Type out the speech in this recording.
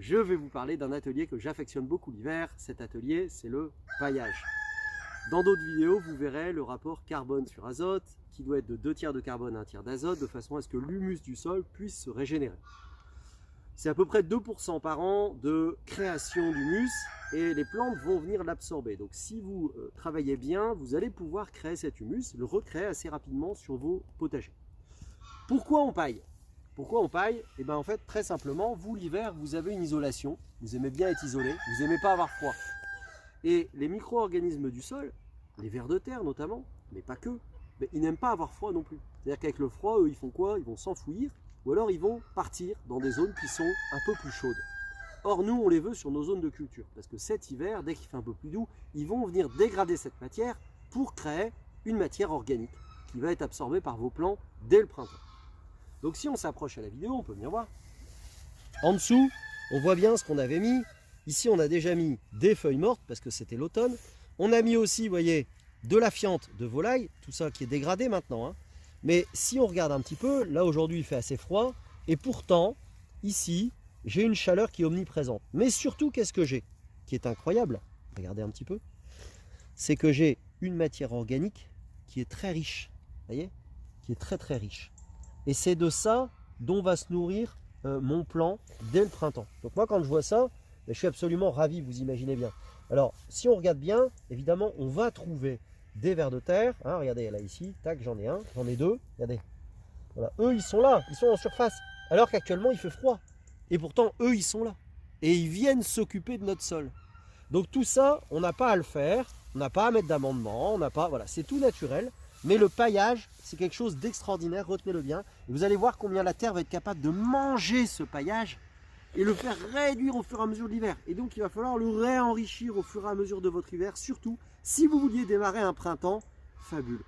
je vais vous parler d'un atelier que j'affectionne beaucoup l'hiver. Cet atelier, c'est le paillage. Dans d'autres vidéos, vous verrez le rapport carbone sur azote qui doit être de 2 tiers de carbone, 1 tiers d'azote, de façon à ce que l'humus du sol puisse se régénérer. C'est à peu près 2% par an de création d'humus et les plantes vont venir l'absorber. Donc si vous travaillez bien, vous allez pouvoir créer cet humus, le recréer assez rapidement sur vos potagers. Pourquoi on paille? Pourquoi on paille? Et bien en fait, très simplement, vous l'hiver, vous avez une isolation, vous aimez bien être isolé, vous n'aimez pas avoir froid. Et les micro-organismes du sol, les vers de terre notamment, mais pas que, mais ils n'aiment pas avoir froid non plus. C'est-à-dire qu'avec le froid, eux, ils font quoi? Ils vont s'enfouir, ou alors ils vont partir dans des zones qui sont un peu plus chaudes. Or, nous, on les veut sur nos zones de culture, parce que cet hiver, dès qu'il fait un peu plus doux, ils vont venir dégrader cette matière pour créer une matière organique qui va être absorbée par vos plants dès le printemps. Donc si on s'approche à la vidéo, on peut bien voir. En dessous, on voit bien ce qu'on avait mis. Ici, on a déjà mis des feuilles mortes parce que c'était l'automne. On a mis aussi, vous voyez, de la fiente de volaille, tout ça qui est dégradé maintenant, hein. Mais si on regarde un petit peu, là aujourd'hui il fait assez froid, et pourtant, ici, j'ai une chaleur qui est omniprésente. Mais surtout, qu'est-ce que j'ai? Qui est incroyable, regardez un petit peu, c'est que j'ai une matière organique qui est très riche, vous voyez, qui est très très riche. Et c'est de ça dont va se nourrir mon plant dès le printemps. Donc moi, quand je vois ça, je suis absolument ravi, vous imaginez bien. Alors, si on regarde bien, évidemment, on va trouver des vers de terre. Hein, regardez, là, ici, tac, j'en ai un, j'en ai deux. Regardez. Voilà. Eux, ils sont là, ils sont en surface. Alors qu'actuellement, il fait froid. Et pourtant, eux, ils sont là. Et ils viennent s'occuper de notre sol. Donc tout ça, on n'a pas à le faire. On n'a pas à mettre d'amendement. On n'a pas, voilà, c'est tout naturel. Mais le paillage, c'est quelque chose d'extraordinaire, retenez-le bien. Et vous allez voir combien la terre va être capable de manger ce paillage et le faire réduire au fur et à mesure de l'hiver. Et donc il va falloir le réenrichir au fur et à mesure de votre hiver, surtout si vous vouliez démarrer un printemps fabuleux.